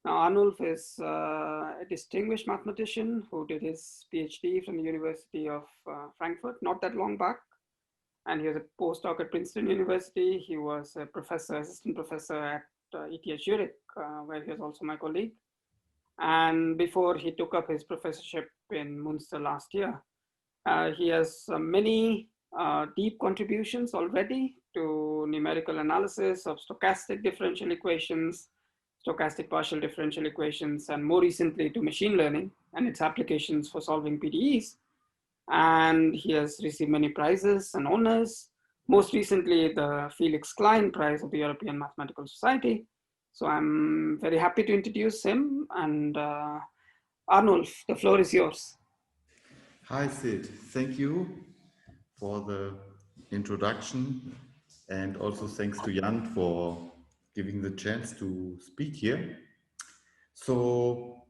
Now, Arnulf is a distinguished mathematician who did his PhD from the University of Frankfurt not that long back. And he was a postdoc at Princeton University. He was a professor, assistant professor at ETH Zurich, where he was also my colleague. And before he took up his professorship in Münster last year, he has many deep contributions already to numerical analysis of stochastic differential equations, stochastic partial differential equations, and more recently to machine learning and its applications for solving PDEs. And he has received many prizes and honors, most recently the Felix Klein Prize of the European Mathematical Society. So I'm very happy to introduce him. And Arnulf, the floor is yours. Hi, Sid. Thank you for the introduction, and also thanks to Jan for giving the chance to speak here. So,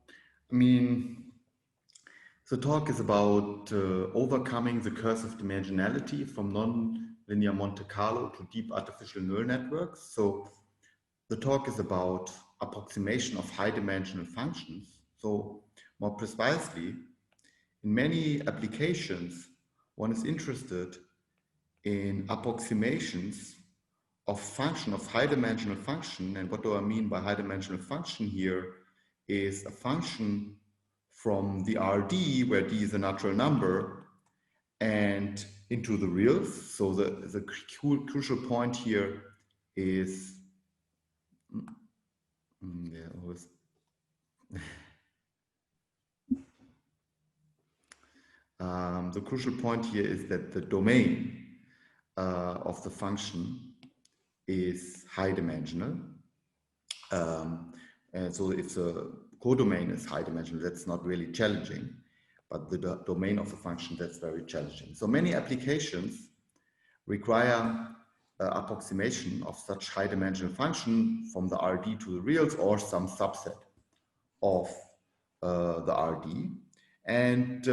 the talk is about overcoming the curse of dimensionality from nonlinear Monte Carlo to deep artificial neural networks. So the talk is about approximation of high-dimensional functions. So more precisely, in many applications, one is interested in approximations of high-dimensional function. And what do I mean by high-dimensional function here is a function from the RD, where D is a natural number, and into the reals. So the crucial point here is the crucial point here is that the domain of the function is high dimensional. And so if the codomain is high dimensional, that's not really challenging, but the domain of the function, that's very challenging. So many applications require approximation of such high dimensional function from the RD to the reals or some subset of the RD. And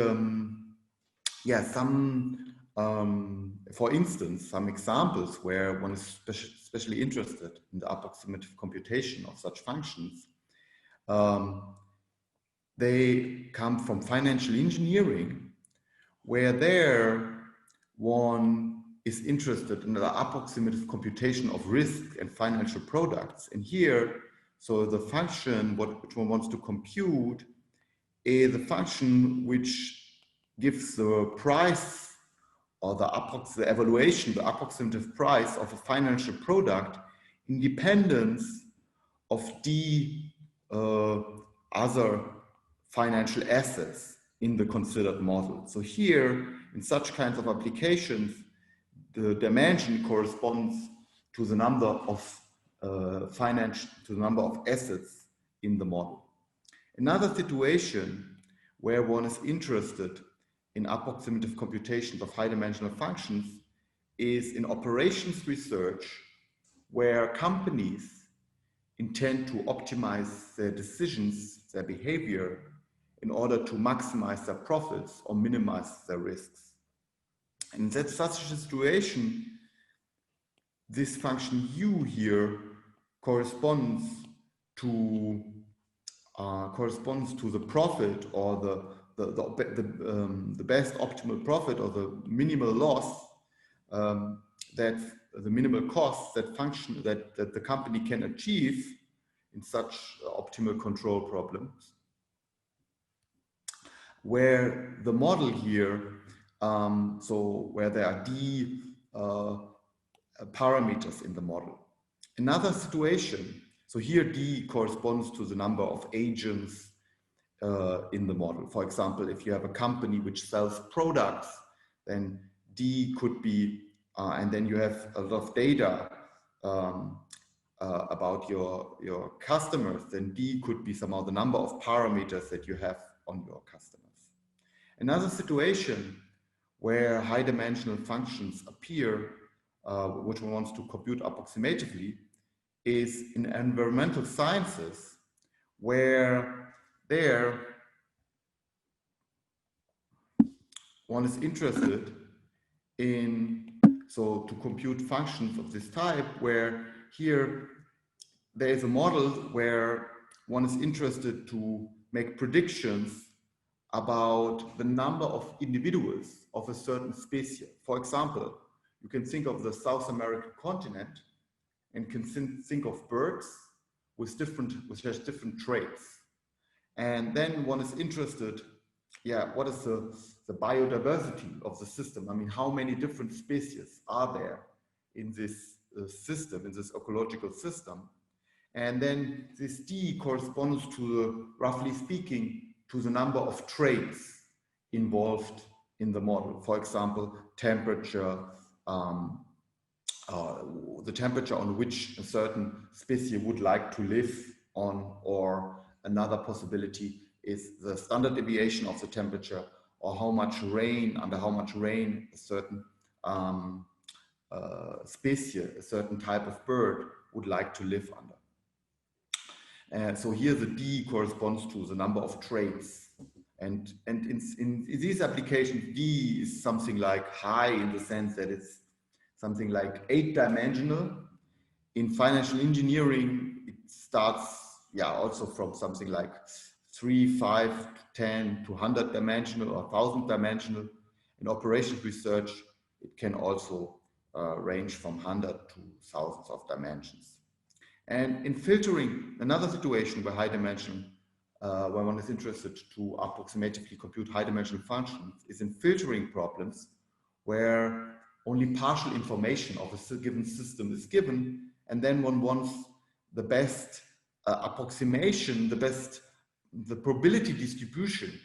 for instance, some examples where one is especially interested in the approximative computation of such functions, they come from financial engineering, where there one is interested in the approximative computation of risk and financial products. And here, so the function which one wants to compute is a function which gives the price or the evaluation, the approximative price of a financial product, independence of the other financial assets in the considered model. So here, in such kinds of applications, the dimension corresponds to the number of assets in the model. Another situation where one is interested in approximative computations of high-dimensional functions is in operations research, where companies intend to optimize their decisions, their behavior, in order to maximize their profits or minimize their risks. And in such a situation, this function u here corresponds to the profit or the best optimal profit or the minimal loss, that the minimal cost that the company can achieve in such optimal control problems, where the model here, so where there are d parameters in the model. Another situation, so here d corresponds to the number of agents in the model. For example, if you have a company which sells products, then D could be, and then you have a lot of data about your customers, then D could be somehow the number of parameters that you have on your customers. Another situation where high dimensional functions appear, which one wants to compute approximatively, is in environmental sciences, where there one is interested in, so to compute functions of this type, where here there is a model where one is interested to make predictions about the number of individuals of a certain species. For example, you can think of the South American continent and can think of birds which has different traits. And then one is interested, what is the biodiversity of the system? I mean, how many different species are there in this system, in this ecological system? And then this D corresponds to, roughly speaking, to the number of traits involved in the model. For example, temperature, the temperature on which a certain species would like to live on, or another possibility is the standard deviation of the temperature, or how much rain, under how much rain a certain species, a certain type of bird would like to live under. So here the D corresponds to the number of traits. And in these applications, D is something like high in the sense that it's something like 8-dimensional. In financial engineering, it starts, also from something like 3, 5, 10 to 100-dimensional or 1,000-dimensional. In operations research, it can also range from 100 to thousands of dimensions. And in filtering, another situation where high dimension, where one is interested to approximatively compute high-dimensional functions, is in filtering problems where only partial information of a given system is given, and then one wants the best approximation, the probability distribution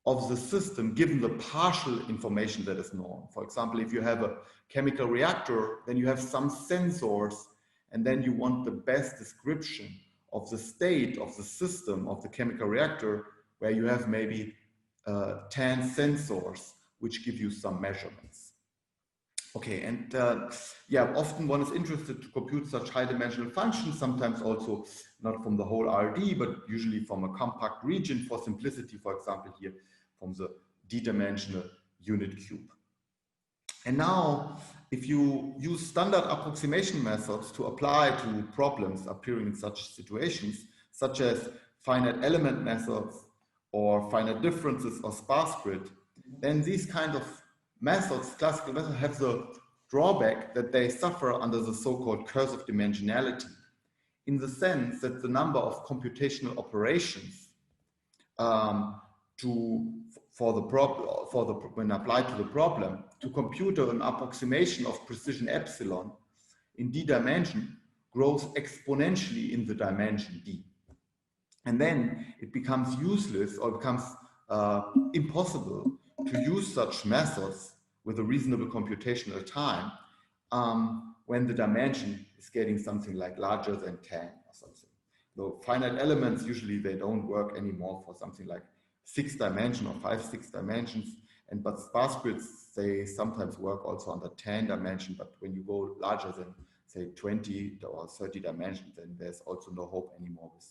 of the system given the partial information that is known. For example, if you have a chemical reactor, then you have some sensors, and then you want the best description of the state of the system of the chemical reactor, where you have maybe 10 sensors which give you some measurements. Okay, and often one is interested to compute such high-dimensional functions, sometimes also not from the whole RD, but usually from a compact region, for simplicity, for example, here from the d-dimensional unit cube. And now, if you use standard approximation methods to apply to problems appearing in such situations, such as finite element methods or finite differences or sparse grid, then these kind of methods, classical methods, have the drawback that they suffer under the so-called curse of dimensionality, in the sense that the number of computational operations when applied to the problem, to compute an approximation of precision epsilon in d dimension grows exponentially in the dimension d. And then it becomes useless or becomes impossible to use such methods with a reasonable computational time when the dimension is getting something like larger than 10 or something. So finite elements, usually they don't work anymore for something like 6 dimensions or 5, 6 dimensions. But sparse grids, they sometimes work also under 10 dimensions, but when you go larger than, say, 20 or 30 dimensions, then there's also no hope anymore with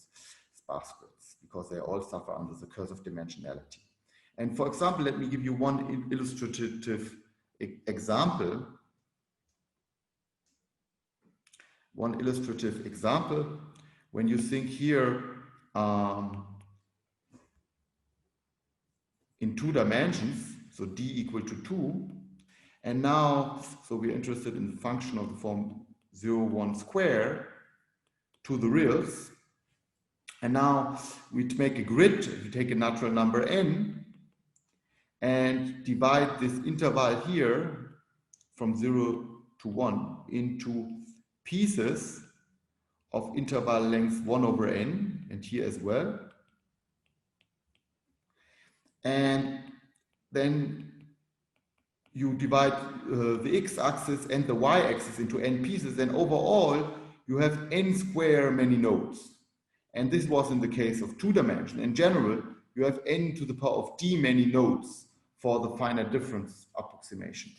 sparse grids, because they all suffer under the curse of dimensionality. And for example, let me give you one illustrative example. One illustrative example, when you think here in 2 dimensions, so d equal to 2, and now, so we're interested in the function of the form 0, 1 square to the reals, and now we make a grid, we take a natural number n, and divide this interval here from 0 to 1 into pieces of interval length 1 over n, and here as well. And then you divide the x-axis and the y-axis into n pieces, and overall you have n square many nodes. And this was in the case of 2 dimension. In general, you have n to the power of d many nodes for the finite difference approximation.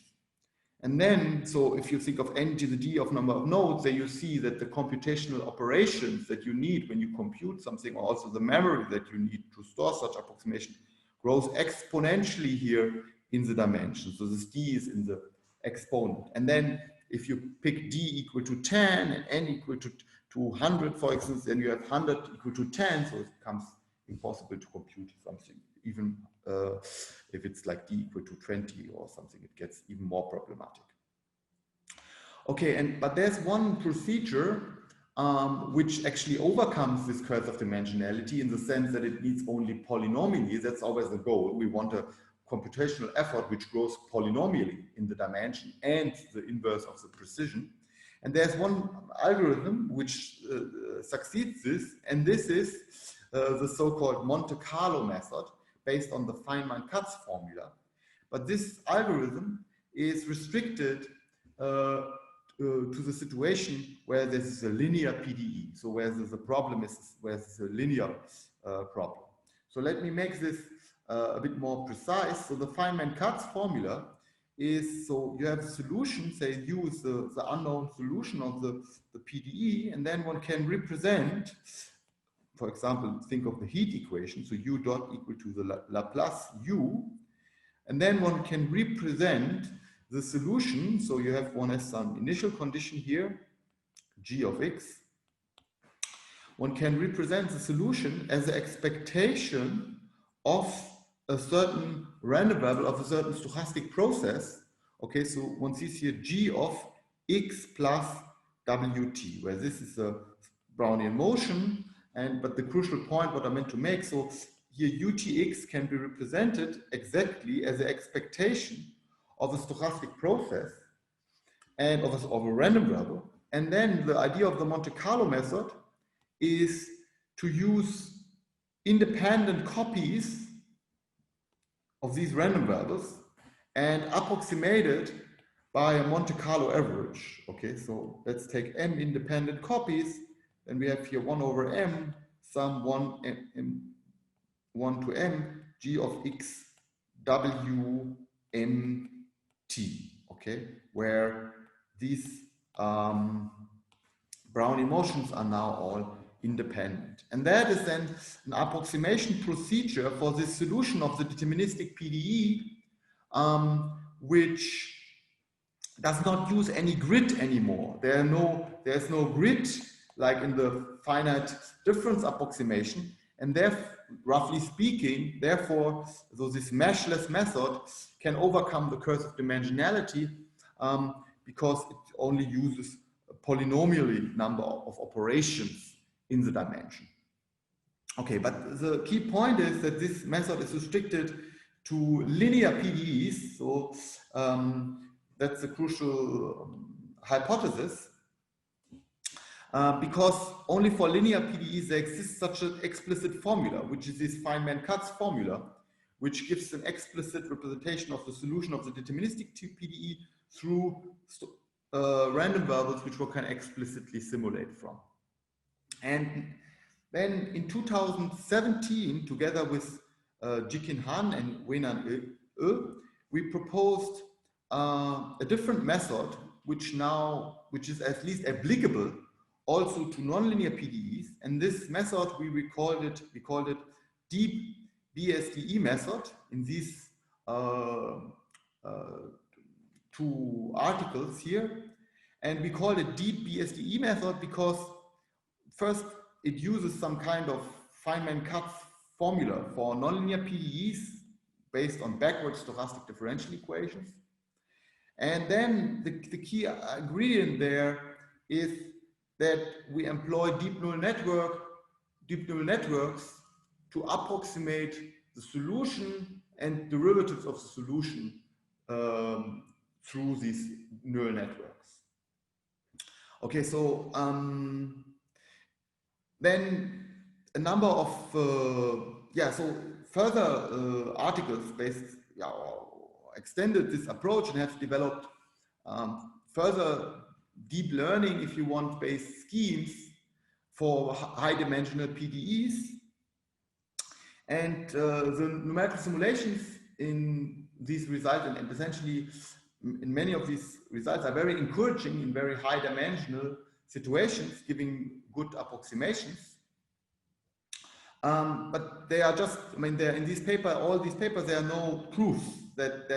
And then, so if you think of n to the d of number of nodes, then you see that the computational operations that you need when you compute something, or also the memory that you need to store such approximation, grows exponentially here in the dimension. So this d is in the exponent. And then if you pick d equal to 10 and n equal to to 100, for instance, then you have 100 equal to 10, so it becomes impossible to compute something. Even if it's like d equal to 20 or something, it gets even more problematic. Okay, but there's one procedure which actually overcomes this curse of dimensionality in the sense that it needs only polynomially. That's always the goal. We want a computational effort which grows polynomially in the dimension and the inverse of the precision. And there's one algorithm which succeeds this, and this is the so-called Monte Carlo method based on the Feynman-Katz formula. But this algorithm is restricted to the situation where there is a linear PDE, so where the problem is where there's a linear problem. So let me make this a bit more precise. So the Feynman-Katz formula is, so you have a solution, say u is the unknown solution of the PDE, and then one can represent, for example, think of the heat equation, so u dot equal to the Laplace u, and then one can represent the solution, so you have one has some initial condition here, g of x. One can represent the solution as the expectation of a certain random variable of a certain stochastic process. Okay, so one sees here g of x plus wt, where this is a Brownian motion, but the crucial point what I meant to make, so here utx can be represented exactly as the expectation of a stochastic process and of a random variable. And then the idea of the Monte Carlo method is to use independent copies of these random variables and approximate it by a Monte Carlo average. Okay, so let's take m independent copies, and we have here 1 over m, sum 1 to m, g of x w m t, okay, where these Brownian motions are now all independent. And that is then an approximation procedure for the solution of the deterministic PDE, which does not use any grid anymore. There's no grid like in the finite difference approximation, and therefore, roughly speaking, therefore, so this meshless method can overcome the curse of dimensionality because it only uses a polynomially number of operations in the dimension. Okay, but the key point is that this method is restricted to linear PDEs, so that's a crucial hypothesis. Because only for linear PDEs there exists such an explicit formula, which is this Feynman-Katz formula, which gives an explicit representation of the solution of the deterministic PDE through random variables which one can explicitly simulate from. And then in 2017, together with Jikin Han and Wenan we proposed a different method which is at least applicable also to nonlinear PDEs, and this method we called it deep Bsde method in these two articles here, and we call it deep Bsde method because first it uses some kind of Feynman-Katz formula for nonlinear PDEs based on backward stochastic differential equations, and then the key ingredient there is that we employ deep neural networks to approximate the solution and derivatives of the solution through these neural networks. Okay, so then a number of so further articles extended this approach and have developed further deep learning, if you want, based schemes for high dimensional PDEs. And the numerical simulations in these results, and essentially in many of these results, are very encouraging in very high dimensional situations, giving good approximations. But they are just, in this paper, all these papers, there are no proofs that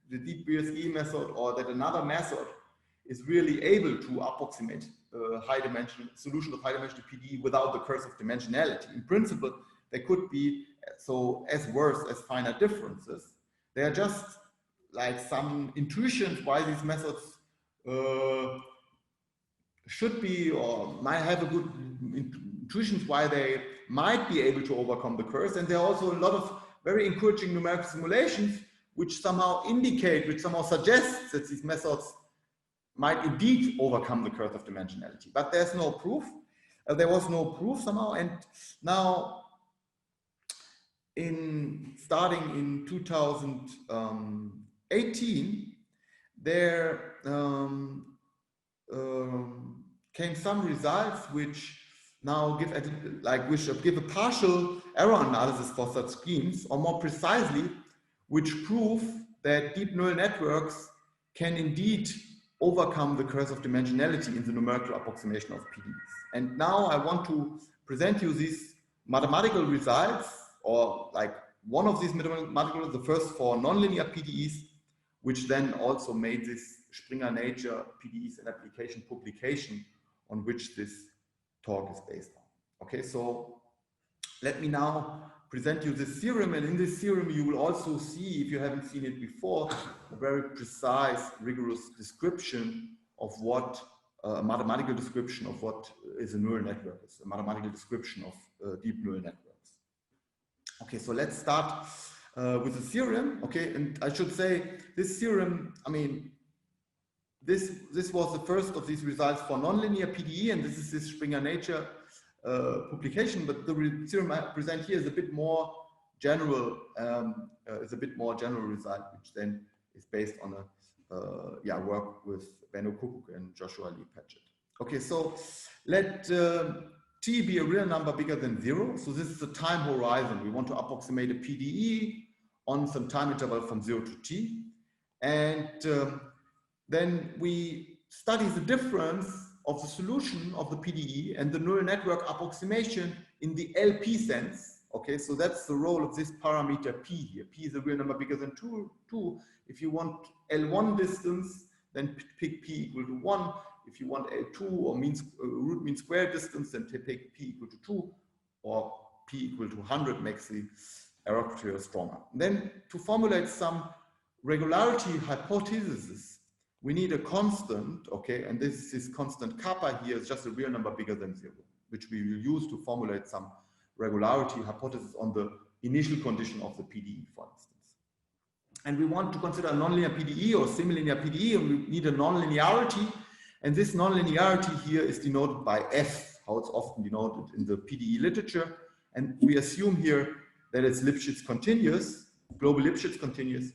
the deep Bsde method or that another method is really able to approximate solution of high-dimensional PDE without the curse of dimensionality. In principle, they could be so as worse as finite differences. They are just like some intuitions why these methods should be or might have a good intuitions why they might be able to overcome the curse. And there are also a lot of very encouraging numerical simulations which somehow indicate, which somehow suggests that these methods might indeed overcome the curse of dimensionality. But there's no proof. There was no proof somehow. And now, starting in 2018, there came some results which now give a partial error analysis for such schemes, or more precisely, which prove that deep neural networks can indeed overcome the curse of dimensionality in the numerical approximation of PDEs. And now I want to present you these mathematical results, or like one of these mathematical, the first for nonlinear PDEs, which then also made this Springer Nature PDEs and application publication on which this talk is based on. Okay, so let me now present you this theorem, and in this theorem you will also see, if you haven't seen it before, a very precise, rigorous description of what a mathematical description of what is a neural network. It's a mathematical description of deep neural networks. Okay, so let's start with the theorem. Okay, and I should say this theorem, I mean, this was the first of these results for nonlinear PDE, and this is this Springer Nature publication, but the theorem I present here is a bit more general. It's a bit more general result, which then is based on a work with Benno Kuckuck and Joshua Lee Patchett. Okay, so let t be a real number bigger than 0. So this is the time horizon. We want to approximate a PDE on some time interval from 0 to t, and then we study the difference of the solution of the PDE and the neural network approximation in the LP sense. Okay, so that's the role of this parameter p here. P is a real number bigger than 2. If you want L1 distance, then pick p equal to 1. If you want L2 or root mean square distance, then pick p equal to 2, or p equal to 100 makes the error criteria stronger. And then to formulate some regularity hypothesis, we need a constant, okay, and this is constant kappa here is just a real number bigger than 0, which we will use to formulate some regularity hypothesis on the initial condition of the PDE, for instance. And we want to consider a nonlinear PDE or semilinear PDE, and we need a nonlinearity, and this nonlinearity here is denoted by F, how it's often denoted in the PDE literature, and we assume here that it's Lipschitz continuous, global Lipschitz continuous,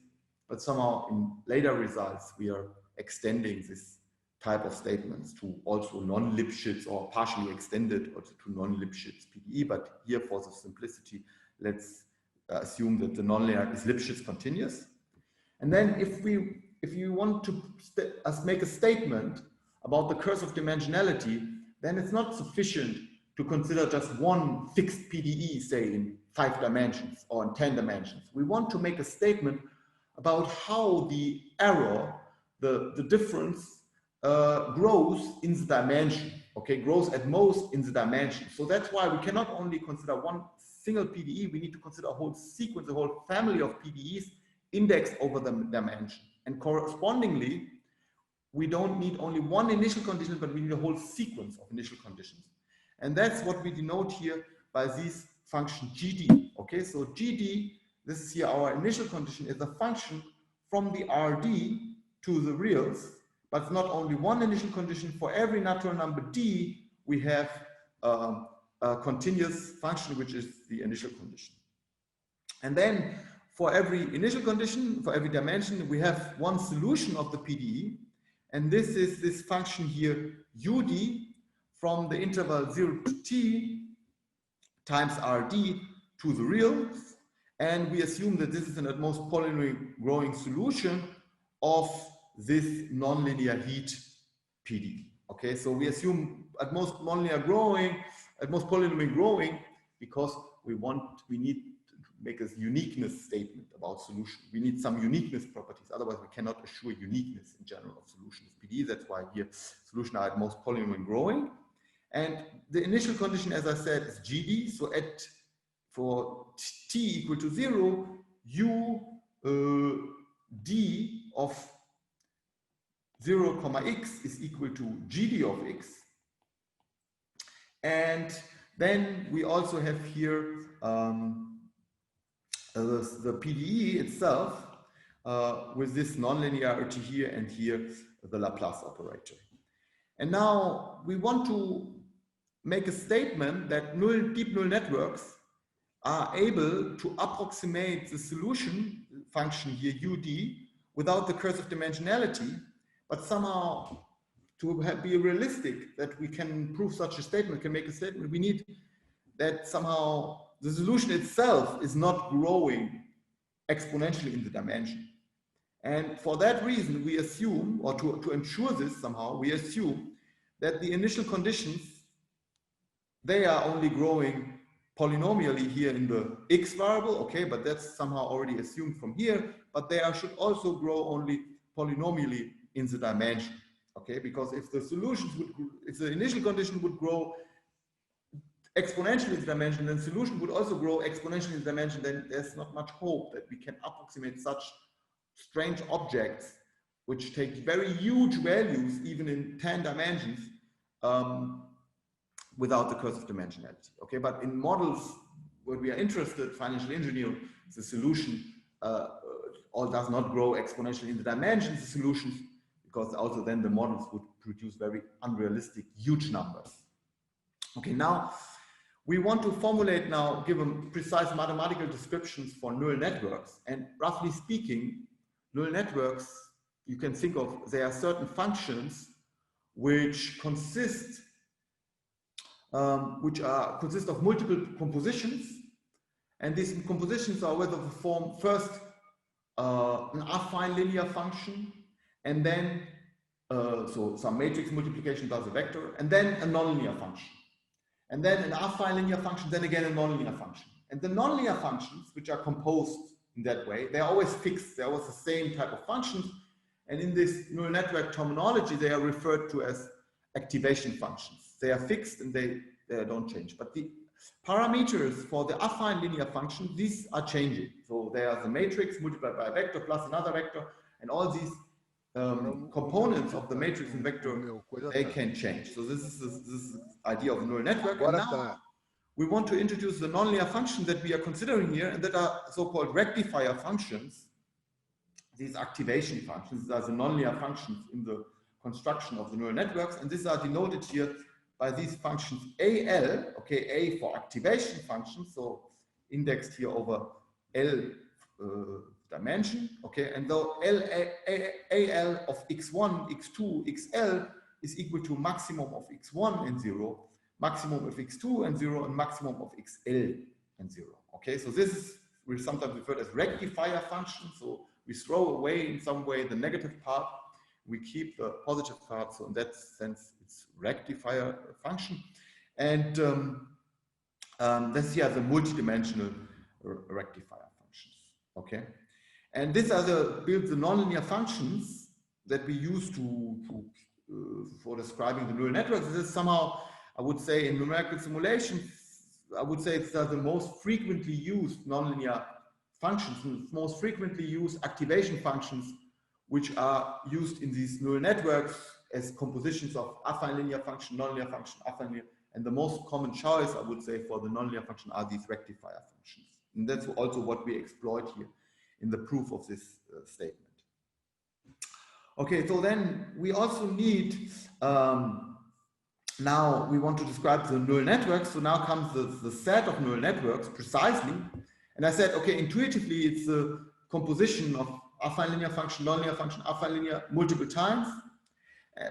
but somehow in later results we are extending this type of statements to also non-Lipschitz or partially extended also to non-Lipschitz PDE. But here, for the simplicity, let's assume that the nonlinear is Lipschitz continuous. And then if you want to make a statement about the curse of dimensionality, then it's not sufficient to consider just one fixed PDE, say in 5 dimensions or in 10 dimensions. We want to make a statement about how the error, the difference grows in the dimension, okay, grows at most in the dimension. So that's why we cannot only consider one single PDE, we need to consider a whole sequence, a whole family of PDEs indexed over the dimension. And correspondingly, we don't need only one initial condition, but we need a whole sequence of initial conditions. And that's what we denote here by this function GD, okay? So GD, this is here our initial condition, is a function from the RD to the reals, but it's not only one initial condition. For every natural number D, we have a continuous function, which is the initial condition. And then for every initial condition, for every dimension, we have one solution of the PDE, and this is this function here, UD, from the interval 0 to t times RD to the reals. And we assume that this is an at most polynomially growing solution of this nonlinear heat PDE. Okay, so we assume at most nonlinear growing, at most polynomially growing, because we need make a uniqueness statement about solution. We need some uniqueness properties, otherwise we cannot assure uniqueness in general of solutions of PDE. That's why here solutions are at most polynomial growing. And the initial condition, as I said, is GD. So for t equal to 0, u d of 0, x is equal to gd of x. And then we also have here the PDE itself with this nonlinearity here and here the Laplace operator. And now we want to make a statement that deep null networks are able to approximate the solution function here ud without the curse of dimensionality, but somehow to be realistic that we can prove such a statement, can make a statement, we need that somehow the solution itself is not growing exponentially in the dimension. And for that reason, we assume, or to ensure this somehow, we assume that the initial conditions, they are only growing polynomially here in the x variable, okay, but that's somehow already assumed from here, but they should also grow only polynomially in the dimension, okay, because if the solutions would, if the initial condition would grow exponentially in the dimension, then solution would also grow exponentially in the dimension, then there's not much hope that we can approximate such strange objects which take very huge values even in 10 dimensions without the curse of dimensionality. Okay, but in models where we are interested, financial engineering, the solution all does not grow exponentially in the dimensions, the solutions, because also then the models would produce very unrealistic, huge numbers. Okay, now we want to formulate now, given precise mathematical descriptions for neural networks, and roughly speaking, neural networks, you can think of, there are certain functions which consist of multiple compositions, and these compositions are whether the form first an affine linear function, and then so some matrix multiplication does a vector, and then a nonlinear function, and then an affine linear function, then again a nonlinear function. And the nonlinear functions, which are composed in that way, they are always fixed. They are always the same type of functions, and in this neural network terminology, they are referred to as activation functions. They are fixed and they don't change. But the parameters for the affine linear function, these are changing. So they are the matrix multiplied by a vector plus another vector, and all these components of the matrix and vector, they can change. So this is this idea of a neural network. And now we want to introduce the nonlinear function that we are considering here, and that are so-called rectifier functions. These activation functions are the nonlinear functions in the construction of the neural networks, and these are denoted here by these functions AL, okay, A for activation functions, so indexed here over L dimension, okay, and though AL of x1, x2, xl is equal to maximum of x1 and 0, maximum of x2 and 0, and maximum of xl and 0, okay, so this is sometimes referred as rectifier function, so we throw away in some way the negative part, we keep the positive part, so in that sense it's rectifier function. And this here the multidimensional rectifier functions, okay? And these are the nonlinear functions that we use for describing the neural networks. This is somehow, I would say, in numerical simulations, I would say it's the most frequently used nonlinear functions, most frequently used activation functions, which are used in these neural networks as compositions of affine linear function, nonlinear function, affine linear, and the most common choice, I would say, for the nonlinear function are these rectifier functions. And that's also what we exploit here in the proof of this statement. Okay, so then we also need, now we want to describe the neural networks, so now comes the set of neural networks precisely. And I said, okay, intuitively it's a composition of affine linear function, affine linear multiple times.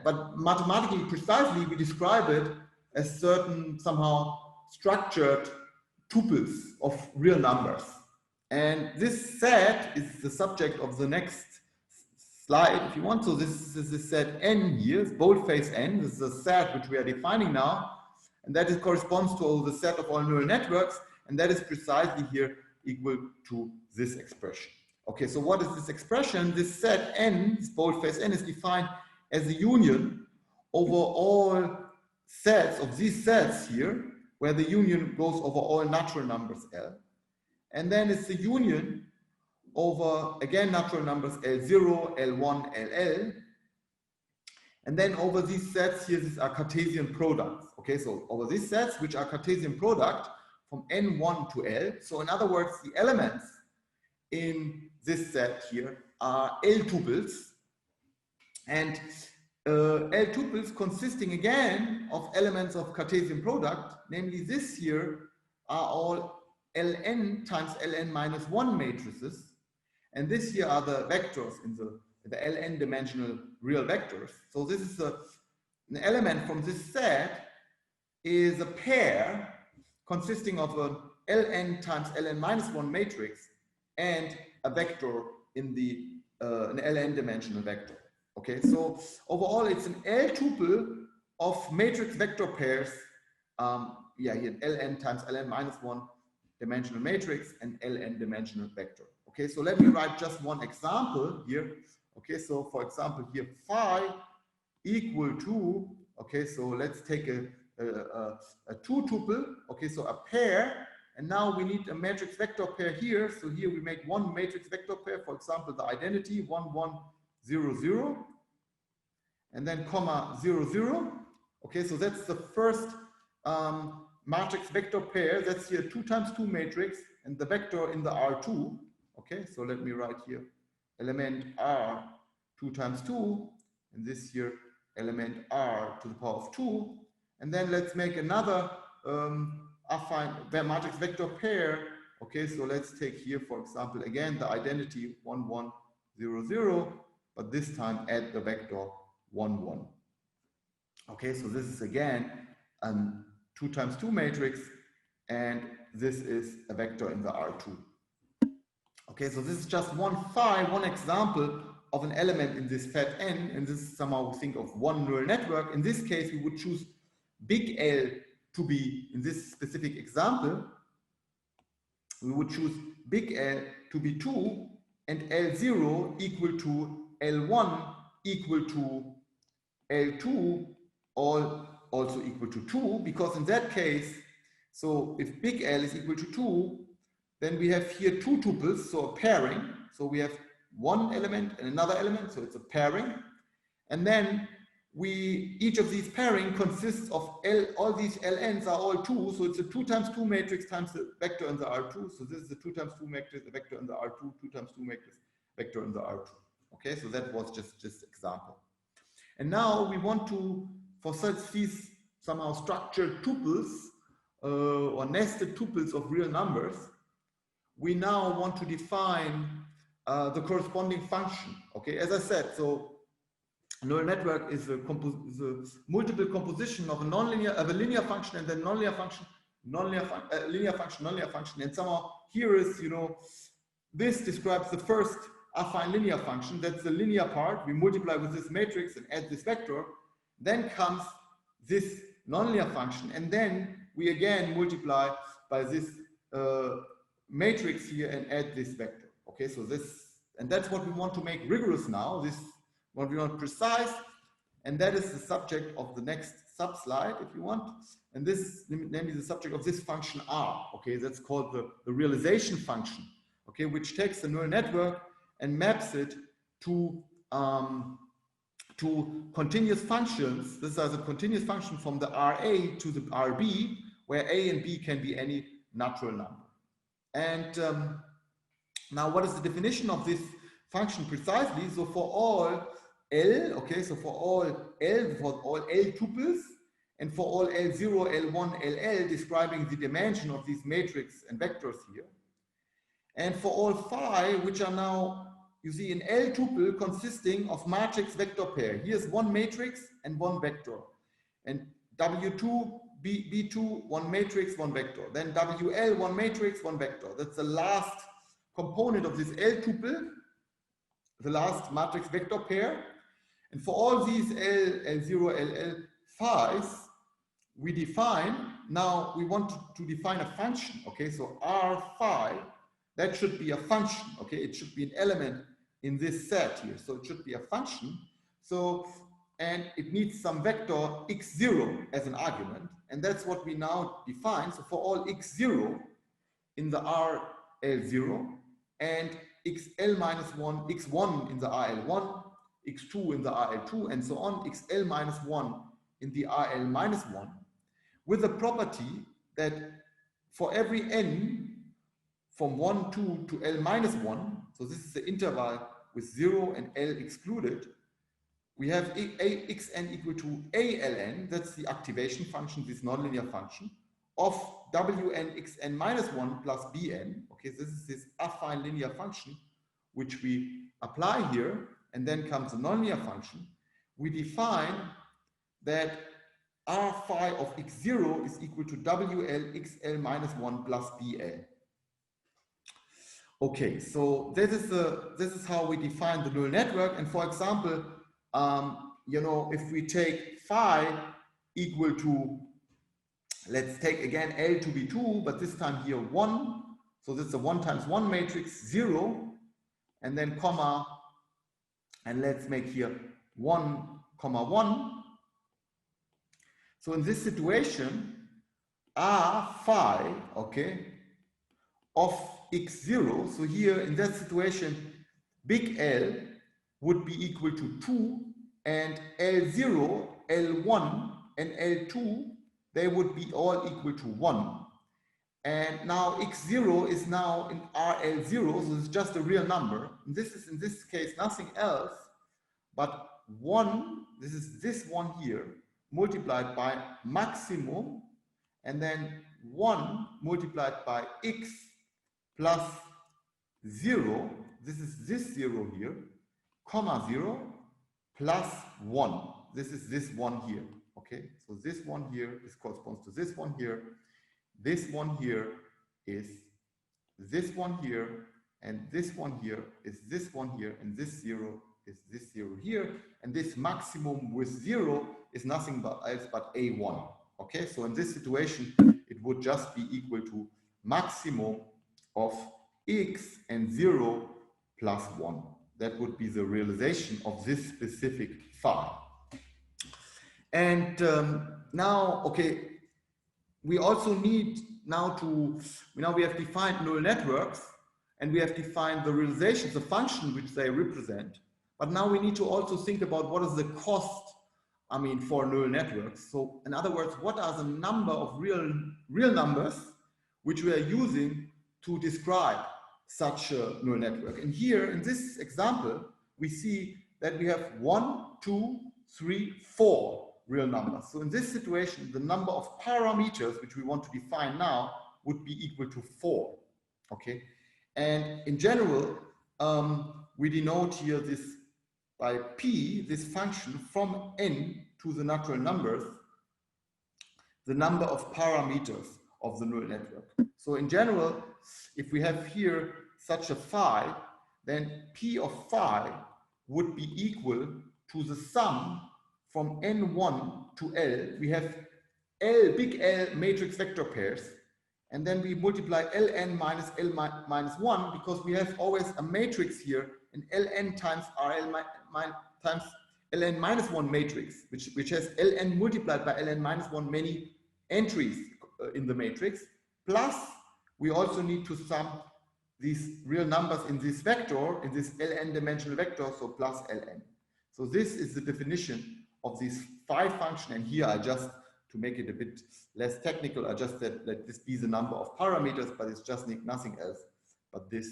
But mathematically precisely, we describe it as certain somehow structured tuples of real numbers. And this set is the subject of the next slide, if you want. So this is the set n here, boldface n. This is the set which we are defining now. And that corresponds to the set of all neural networks. And that is precisely here equal to this expression. Okay, so what is this expression? This set n, this boldface n, is defined as a union over all sets of these sets here, where the union goes over all natural numbers L. And then it's the union over, again, natural numbers L0, L1, LL. And then over these sets here, these are Cartesian products. Okay, so over these sets, which are Cartesian product from N1 to L. So in other words, the elements in this set here are L tuples. And L tuples consisting again of elements of Cartesian product, namely this here are all Ln times Ln minus 1 matrices. And this here are the vectors in the Ln dimensional real vectors. So this is an element from this set is a pair consisting of a Ln times Ln minus 1 matrix and a vector in the an Ln dimensional vector. Okay, so overall it's an L tuple of matrix vector pairs. Here Ln times Ln minus 1 dimensional matrix and Ln dimensional vector. Okay, so let me write just one example here. Okay, so for example here phi equal to, okay, so let's take a two tuple, okay, so a pair, and now we need a matrix vector pair here. So here we make one matrix vector pair, for example, the identity 1, 1, 0, 0, and then comma 0, 0. Okay, so that's the first matrix vector pair. That's here 2 times 2 matrix and the vector in the R2. Okay, so let me write here element R 2 times 2, and this here element R to the power of 2. And then let's make another affine matrix vector pair. Okay, so let's take here, for example, again the identity 1, 1, 0, 0, but this time add the vector 1, 1. Okay, so this is again a 2 times 2 matrix, and this is a vector in the R2. Okay, so this is just one example of an element in this fat N, and this is somehow we think of one neural network. In this case, we would choose big L to be, in this specific example, we would choose big L to be 2 and L0 equal to L1 equal to L2, all also equal to 2, because in that case, so if big L is equal to 2, then we have here 2 tuples, so a pairing. So we have one element and another element, so it's a pairing. And then each of these pairing consists of all these Ln's are all 2, so it's a 2 times 2 matrix times the vector in the R2. So this is a 2 times 2 matrix, the vector in the R2, 2 times 2 matrix, vector in the R2. Okay, so that was just example. And now we want to, for such these somehow structured tuples or nested tuples of real numbers, we now want to define the corresponding function. Okay, as I said, so a neural network is a multiple composition of a linear function and then nonlinear function, linear function, nonlinear function, and somehow here is, you know, this describes the first affine linear function. That's the linear part. We multiply with this matrix and add this vector. Then comes this nonlinear function, and then we again multiply by this matrix here and add this vector. Okay, so this, and that's what we want to make rigorous now. This what we want precise, and that is the subject of the next sub-slide, if you want. And this, namely the subject of this function R. Okay, that's called the realization function. Okay, which takes the neural network and maps it to continuous functions. This is a continuous function from the Ra to the Rb, where A and B can be any natural number. And now what is the definition of this function precisely? So for all L, okay, so for all L tuples, and for all L0, L1, LL, describing the dimension of these matrix and vectors here. And for all phi, which are now, you see, an L tuple consisting of matrix vector pair. Here's one matrix and one vector. And W2, B2, one matrix, one vector. Then WL, one matrix, one vector. That's the last component of this L tuple, the last matrix vector pair. And for all these L, L0, LL phi's, we define, now we want to define a function. Okay, so R phi that should be a function, okay? It should be an element in this set here. So it should be a function. So, and it needs some vector x0 as an argument. And that's what we now define. So for all x0 in the RL0 and xl minus 1, x1 in the RL1, x2 in the RL2, and so on, xl minus 1 in the RL minus 1, with the property that for every n from 1, 2 to L minus 1, so this is the interval with 0 and L excluded, we have xn equal to ALN, that's the activation function, this nonlinear function, of Wn xn minus 1 plus Bn. Okay, this is this affine linear function, which we apply here, and then comes the nonlinear function. We define that R phi of x0 is equal to WL xl minus 1 plus BL. Okay, so this is how we define the neural network. And for example, you know, if we take phi equal to, let's take again L to be 2, but this time here 1. So this is a 1 times 1 matrix, 0, and then comma, and let's make here 1, comma 1. So in this situation, R phi, okay, of x0, so here in that situation, big L would be equal to 2, and L0, L1, and L2, they would be all equal to 1. And now x0 is now in RL0, so it's just a real number. And this is in this case nothing else but 1, this is this one here, multiplied by maximum, and then 1 multiplied by x plus 0, this is this 0 here, comma 0, plus 1. This is this one here, okay? So this one here corresponds to this one here. This one here is this one here, and this one here is this one here, and this 0 is this 0 here, and this maximum with 0 is nothing but else but A1. Okay, so in this situation, it would just be equal to maximum of x and 0 plus 1. That would be the realization of this specific phi. And now, okay, we also need now to, we have defined neural networks, and we have defined the realizations, the function which they represent. But now we need to also think about what is the cost, for neural networks. So in other words, what are the number of real numbers which we are using to describe such a neural network? And here in this example, we see that we have 1, 2, 3, 4 real numbers. So in this situation, the number of parameters which we want to define now would be equal to 4. Okay, and in general, we denote here this by p, this function from n to the natural numbers, the number of parameters of the neural network. So in general, if we have here such a phi, then p of phi would be equal to the sum from n1 to L. We have L, big L matrix vector pairs, and then we multiply Ln minus L minus 1, because we have always a matrix here, an Ln times Rl times Ln minus 1 matrix, which has Ln multiplied by Ln minus 1 many entries in the matrix, plus we also need to sum these real numbers in this vector, in this Ln dimensional vector, so plus Ln. So this is the definition of this phi function, and here I just, to make it a bit less technical, I just said let this be the number of parameters, but it's just nothing else but this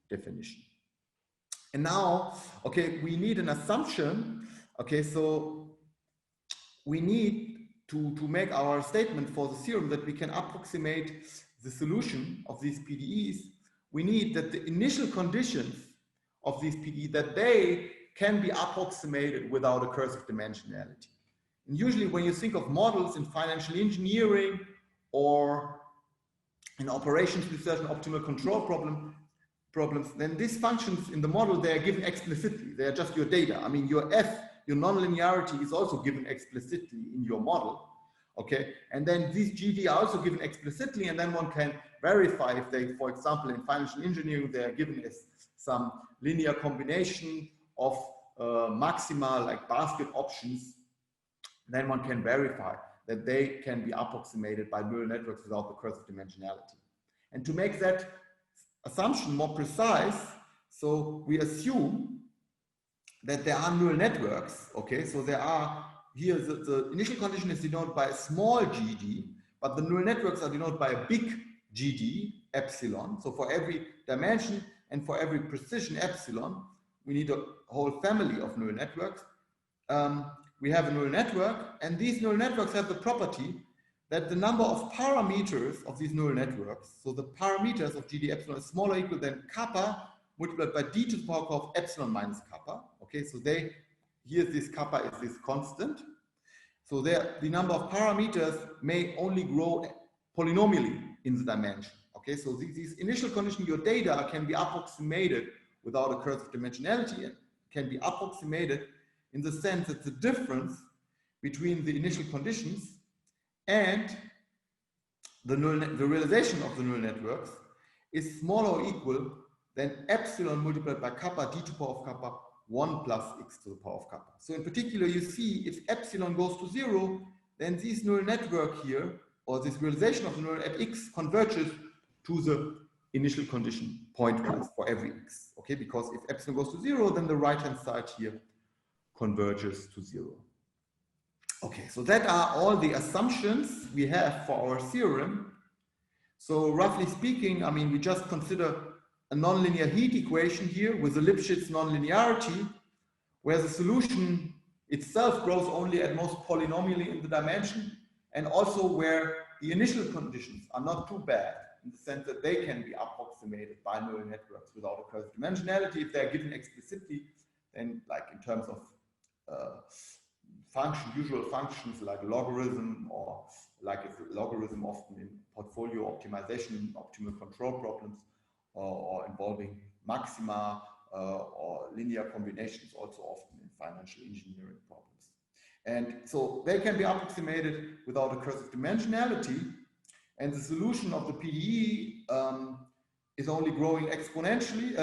definition. And now, okay, we need an assumption. Okay, so we need to make our statement for the theorem that we can approximate the solution of these PDEs. We need that the initial conditions of these PDEs, that they can be approximated without a cursive dimensionality. And usually when you think of models in financial engineering or in operations research and optimal control problems, then these functions in the model, they are given explicitly. They are just your data. Your F, your nonlinearity is also given explicitly in your model. Okay, and then these GD are also given explicitly, and then one can verify if they, for example, in financial engineering, they are given as some linear combination of maxima, like basket options. Then one can verify that they can be approximated by neural networks without the curse of dimensionality. And to make that assumption more precise, so we assume that there are neural networks, okay? So there are, here the initial condition is denoted by a small GD, but the neural networks are denoted by a big GD, epsilon. So for every dimension and for every precision epsilon, we need a whole family of neural networks. We have a neural network, and these neural networks have the property that the number of parameters of these neural networks, so the parameters of GD epsilon is smaller or equal than kappa multiplied by d to the power of epsilon minus kappa. Okay, so here this kappa is this constant. So there, the number of parameters may only grow polynomially in the dimension. Okay, so these initial conditions, your data can be approximated without a curse of dimensionality, and can be approximated in the sense that the difference between the initial conditions and the realization of the neural networks is smaller or equal than epsilon multiplied by kappa d to the power of kappa 1 plus x to the power of kappa. So in particular, you see if epsilon goes to 0, then this neural network here, or this realization of the neural at x, converges to the initial condition pointwise for every x. Okay, because if epsilon goes to 0, then the right-hand side here converges to 0. Okay, so that are all the assumptions we have for our theorem. So roughly speaking, I mean, we just consider a nonlinear heat equation here with the Lipschitz nonlinearity, where the solution itself grows only at most polynomially in the dimension, and also where the initial conditions are not too bad in the sense that they can be approximated by neural networks without a curse of dimensionality if they're given explicitly, then like in terms of usual functions like logarithm, or like a logarithm often in portfolio optimization, optimal control problems, or involving maxima or linear combinations, also often in financial engineering problems. And so they can be approximated without a curse of dimensionality, and the solution of the PDE is only growing exponentially,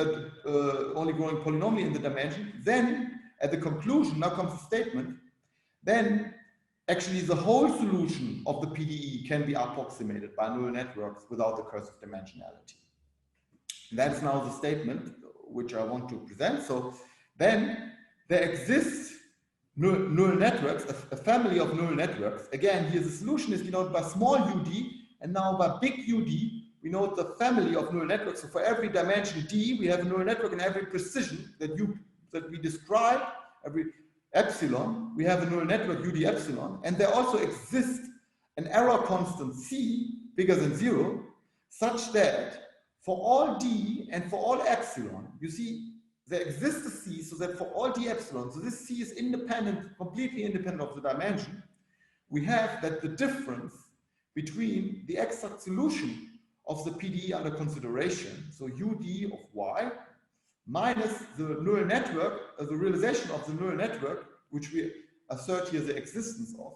only growing polynomially in the dimension. Then at the conclusion, now comes the statement, then actually the whole solution of the PDE can be approximated by neural networks without the curse of dimensionality. That's now the statement which I want to present. So then there exists neural networks, a family of neural networks. Again, here the solution is denoted by small ud, and now by big ud, we know the family of neural networks. So for every dimension d, we have a neural network, and every precision that we describe, every epsilon, we have a neural network ud epsilon, and there also exists an error constant c bigger than 0, such that for all d and for all epsilon, you see there exists a c, so that for all d epsilon, so this c is independent, completely independent of the dimension, we have that the difference between the exact solution of the PDE under consideration, so ud of y, minus the neural network, the realization of the neural network, which we assert here the existence of,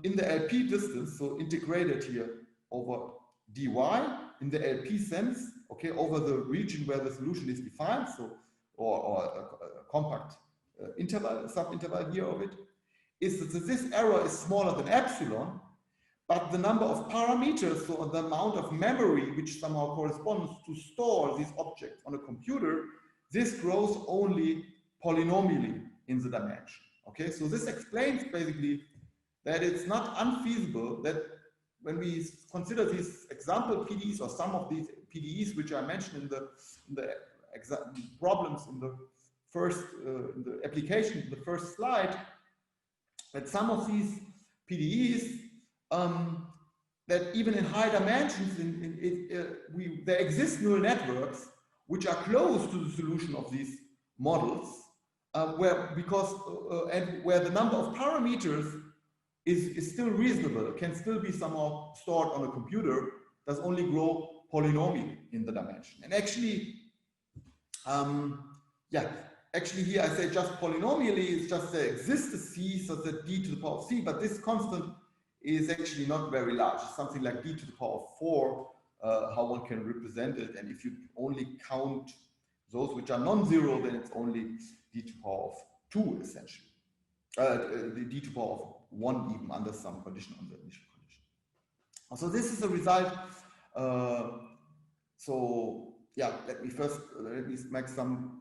in the LP distance, so integrated here over dy in the LP sense, okay, over the region where the solution is defined, so or a compact interval, subinterval here of it, is that this error is smaller than epsilon, but the number of parameters, so the amount of memory which somehow corresponds to store these objects on a computer, this grows only polynomially in the dimension. Okay, so this explains basically that it's not unfeasible that when we consider these example PDEs or some of these PDEs which I mentioned in the problems in the first in the application, in the first slide, that some of these PDEs that even in high dimensions, there exist neural networks which are close to the solution of these models, where the number of parameters is still reasonable, can still be somehow stored on a computer, does only grow polynomially in the dimension. And actually, actually here I say just polynomially, it's just there exists a c, so that d to the power of c, but this constant is actually not very large. It's something like d to the power of 4, how one can represent it. And if you only count those which are non-zero, then it's only d to the power of 2, essentially. The d to the power of 1 even under some condition, on the initial condition. So this is a result. So yeah, let me make some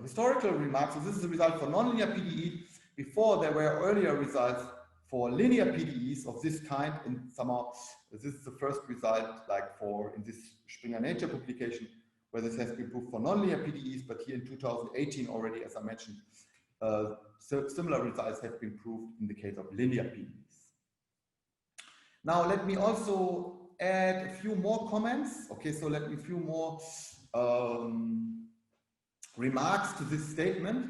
historical remarks. So this is the result for nonlinear PDE. Before, there were earlier results for linear PDEs of this kind, and somehow this is the first result, like in this Springer Nature publication, where this has been proved for nonlinear PDEs, but here in 2018 already, as I mentioned, similar results have been proved in the case of linear PDEs. Now, let me also add a few more comments. Okay, so let me a few more remarks to this statement.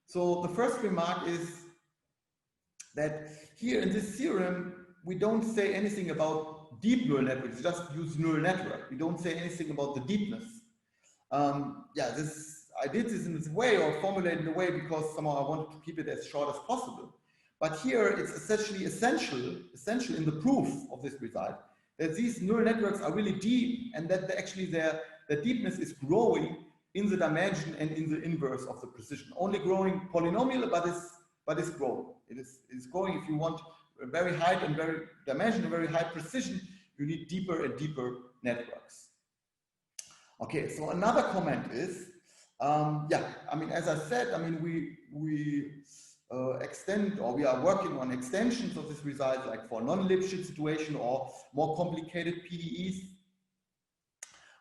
So the first remark is that here in this theorem, we don't say anything about deep neural networks, just use neural network. We don't say anything about the deepness. Yeah, I did this in this way, or formulated in a way, because somehow I wanted to keep it as short as possible. But here it's essentially essential in the proof of this result that these neural networks are really deep, and that actually their deepness is growing in the dimension and in the inverse of the precision. Only growing polynomial, but it's growing. It's growing. If you want a very high and very dimension, a very high precision, you need deeper and deeper networks. Okay, so another comment is, yeah, I mean, as I said, I mean, we extend, or we are working on extensions of this result, like for non-Lipschitz situation or more complicated PDEs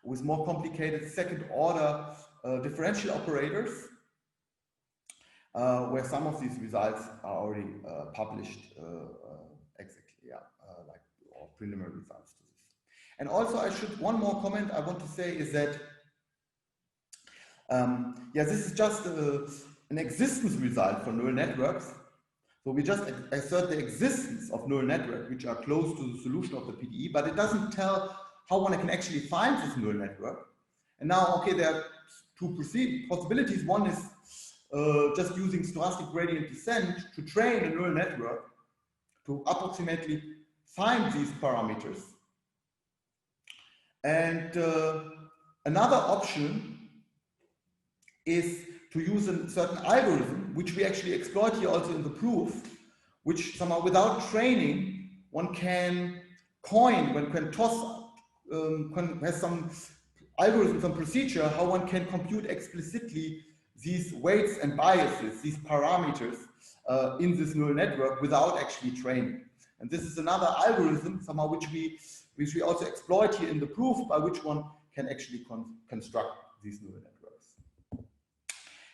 with more complicated second order differential operators, where some of these results are already published exactly, yeah, like or preliminary results to this. And also, one more comment I want to say is that, yeah, this is just an existence result for neural networks. So we just assert the existence of neural networks which are close to the solution of the PDE, but it doesn't tell how one can actually find this neural network. And now, okay, there are two possibilities. One is just using stochastic gradient descent to train a neural network to approximately find these parameters. And another option is to use a certain algorithm, which we actually exploit here also in the proof, which somehow without training, one can toss, has some algorithm, some procedure, how one can compute explicitly these weights and biases, these parameters in this neural network without actually training. And this is another algorithm, somehow, which we also exploit here in the proof, by which one can actually construct these neural networks.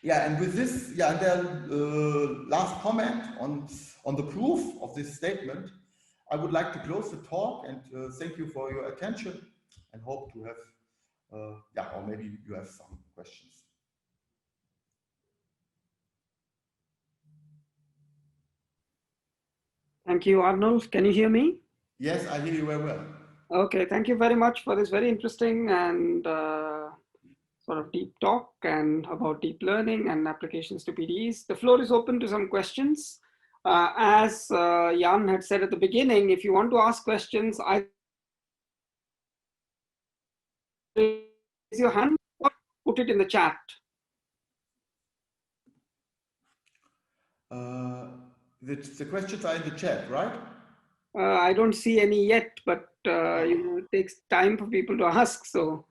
Yeah, and with this, yeah, and the last comment on the proof of this statement, I would like to close the talk and thank you for your attention, and hope to have, yeah, or maybe you have some questions. Thank you, Arnulf. Can you hear me? Yes, I hear you very well. Okay, thank you very much for this very interesting and sort of deep talk and about deep learning and applications to PDEs. The floor is open to some questions. As Jan had said at the beginning, if you want to ask questions, either raise your hand or put it in the chat. The questions are in the chat, right? I don't see any yet, but you know, it takes time for people to ask. So,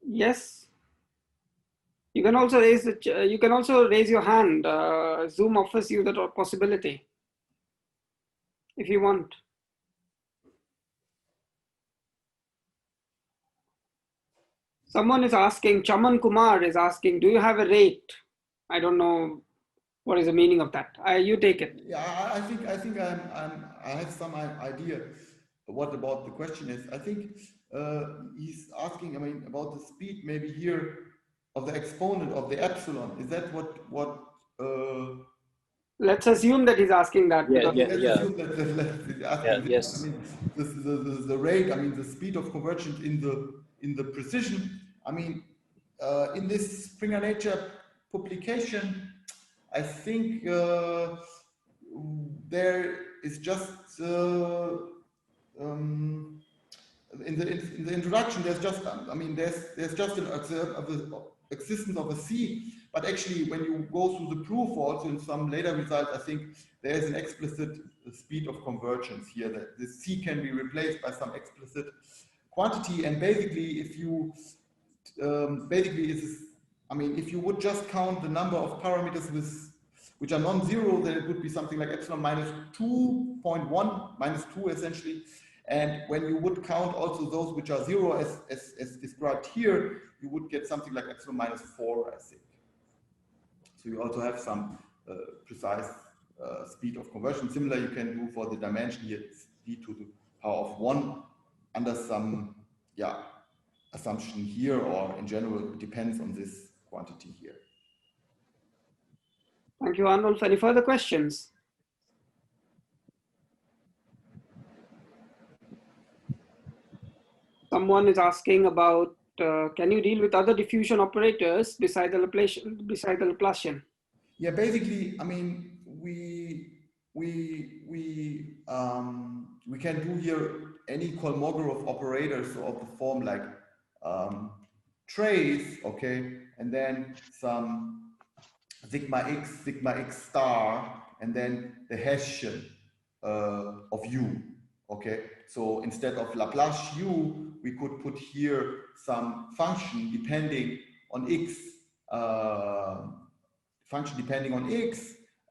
yes, you can also raise your hand. Zoom offers you that possibility if you want. Someone is asking, Chaman Kumar is asking, do you have a rate? I don't know what is the meaning of that. You take it. Yeah, I think I have some idea what about the question is. I think he's asking, I mean, about the speed maybe here of the exponent of the epsilon. Is that what Let's assume that he's asking that. Let's assume that he's asking yes. I mean, the rate, I mean, the speed of convergence in the precision. I mean, in this Springer Nature publication, I think there is just in the introduction, there's just, I mean, there's just an existence of a C, but actually when you go through the proof also in some later results, I think there's an explicit speed of convergence here, that the C can be replaced by some explicit quantity. And basically, if you, I mean, if you would just count the number of parameters which are non-zero, then it would be something like epsilon minus 2.1, minus 2 essentially. And when you would count also those which are zero as described here, you would get something like epsilon minus 4, I think. So you also have some precise speed of conversion. Similar you can do for the dimension here, it's d to the power of 1 under some assumption here, or in general, it depends on this quantity here. Thank you, Arnulf. Any further questions? Someone is asking about, can you deal with other diffusion operators beside the Laplacian? Yeah, basically, I mean, we can do here any Kolmogorov operators of the form like trace, okay, and then some sigma x star, and then the Hessian of u, okay. So instead of Laplace u, we could put here some function depending on x,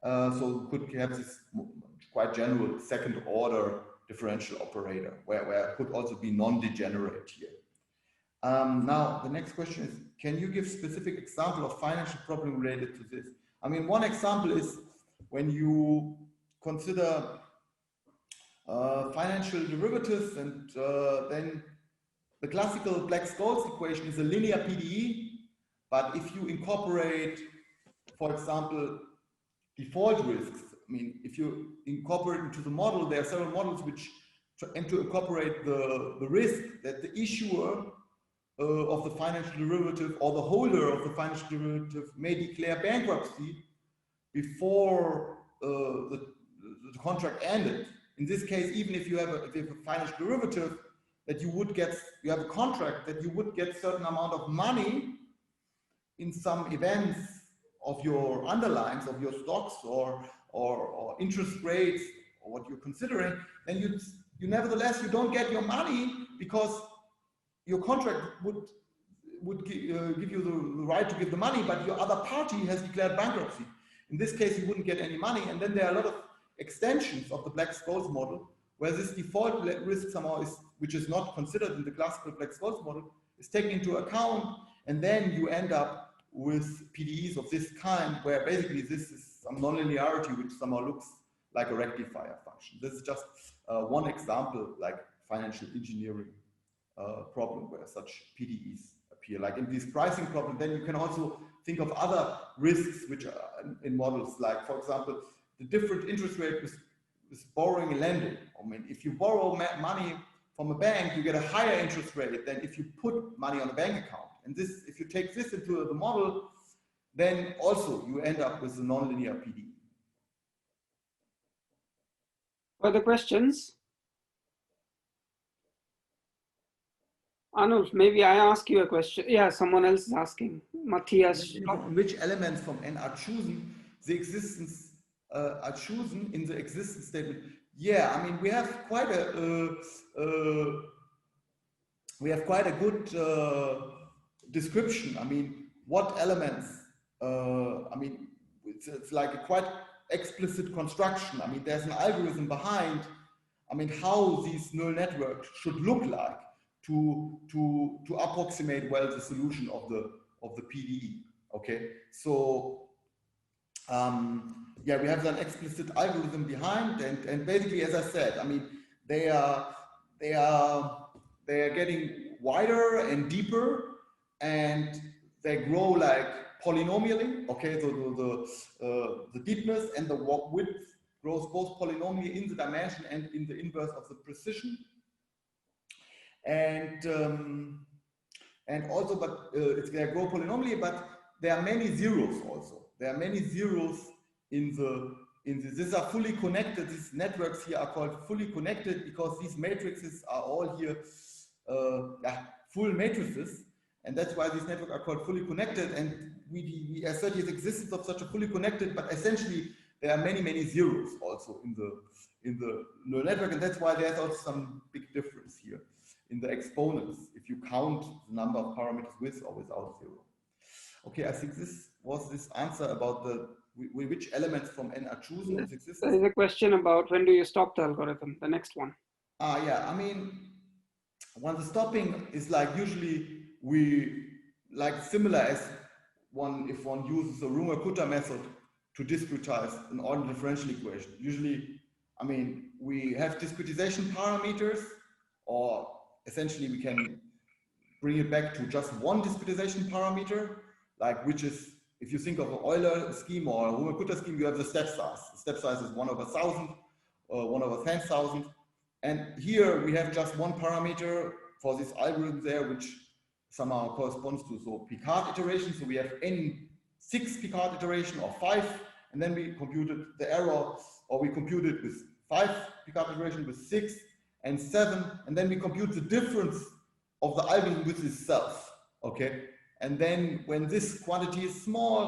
so we could have this quite general second order differential operator, where it could also be non-degenerate here. Now, the next question is, can you give specific example of financial problem related to this? I mean, one example is when you consider financial derivatives, and then the classical Black-Scholes equation is a linear PDE, but if you incorporate, for example, default risks, I mean, if you incorporate into the model, there are several models which aim to incorporate the risk that the issuer of the financial derivative or the holder of the financial derivative may declare bankruptcy before the contract ended. In this case, even if you have a financial derivative, that you have a contract that you would get a certain amount of money in some events of your underlines, of your stocks, or interest rates, or what you're considering, then you nevertheless, you don't get your money because your contract would give you the right to give the money, but your other party has declared bankruptcy. In this case, you wouldn't get any money. And then there are a lot of extensions of the Black-Scholes model, where this default risk somehow is, which is not considered in the classical Black-Scholes model, is taken into account, and then you end up with PDEs of this kind, where basically this is some nonlinearity which somehow looks like a rectifier function. This is just one example, like financial engineering problem where such PDEs appear. Like in this pricing problem, then you can also think of other risks which are in models, like, for example, the different interest rate with borrowing and lending. I mean, if you borrow money from a bank, you get a higher interest rate than if you put money on a bank account. And this, if you take this into the model, then also you end up with a nonlinear PDE. Further questions? Arnulf, maybe I ask you a question. Yeah, someone else is asking. Matthias. Which elements from N are chosen? The existence are chosen in the existence statement. Yeah, I mean, we have quite a good description. I mean, what elements? I mean, it's like a quite explicit construction. I mean, there's an algorithm behind. I mean, how these neural networks should look like to approximate well the solution of the PDE. Okay, so yeah, we have an explicit algorithm behind, and basically, as I said, I mean, they are getting wider and deeper, and they grow like polynomially. Okay, so the deepness and the width grows both polynomially in the dimension and in the inverse of the precision. And also, but they grow polynomially, but there are many zeros also. There are many zeros in the these are fully connected. These networks here are called fully connected because these matrices are all here full matrices, and that's why these networks are called fully connected. And we assert the existence of such a fully connected, but essentially there are many zeros also in the neural network, and that's why there's also some big difference here in the exponents if you count the number of parameters with or without zero. Okay, I think this was this answer about which elements from n are chosen. There is a question about when do you stop the algorithm, the next one. Yeah, I mean, when the stopping is like usually we like similar as if one uses the Runge-Kutta method to discretize an ordinary differential equation. Usually, I mean, we have discretization parameters, or essentially we can bring it back to just one discretization parameter, like which is, if you think of an Euler scheme or a Runge-Kutta scheme, you have the step size. The step size is 1/1000, 1/10,000. And here we have just one parameter for this algorithm there, which somehow corresponds to Picard iteration. So we have n6 Picard iteration or 5, and then we computed the error, or we computed with 5 Picard iteration with 6 and 7, and then we compute the difference of the algorithm with itself. Okay. And then when this quantity is small,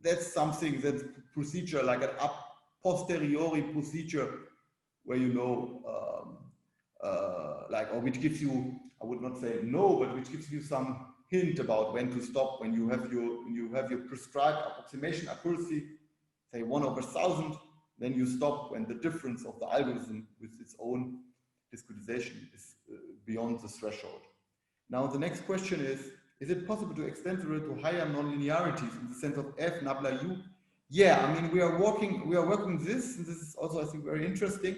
that's something, that's procedure like an a posteriori procedure where you know, or which gives you, I would not say no, but which gives you some hint about when to stop when you have your prescribed approximation accuracy, say 1/1000, then you stop when the difference of the algorithm with its own discretization is beyond the threshold. Now the next question is it possible to extend the to higher nonlinearities in the sense of f nabla u? Yeah, I mean we are working this, and this is also I think very interesting,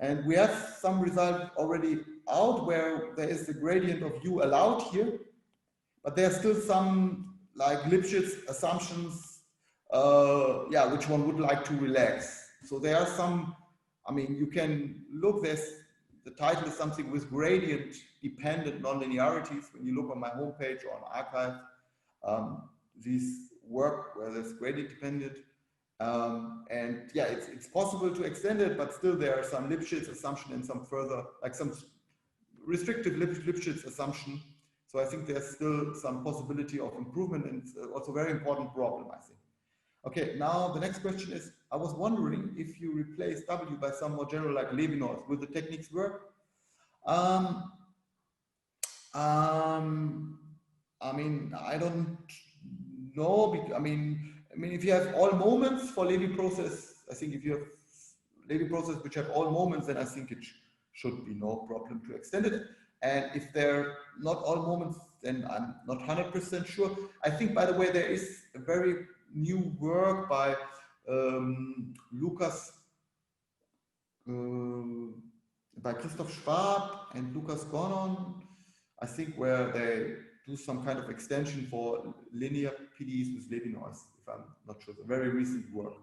and we have some result already out where there is the gradient of u allowed here, but there are still some like Lipschitz assumptions, which one would like to relax. So there are some, I mean you can look, the title is something with gradient dependent nonlinearities. When you look on my homepage or on arXiv, these work where there's gradient dependent. And yeah, it's possible to extend it, but still there are some Lipschitz assumption and some further, like some restrictive Lipschitz assumption. So I think there's still some possibility of improvement, and it's also a very important problem, I think. Okay, now the next question is, I was wondering if you replace W by some more general like Levi-Strauss, will the techniques work? I mean, I don't know. I mean, if you have all moments for Levi process, I think if you have Levi process which have all moments, then I think it should be no problem to extend it. And if they're not all moments, then I'm not 100% sure. I think, by the way, there is a very new work by by Christoph Schwab and Lucas Gornon, I think, where they do some kind of extension for linear PDEs with Levi-Strauss, if I'm not sure. It's a very recent work.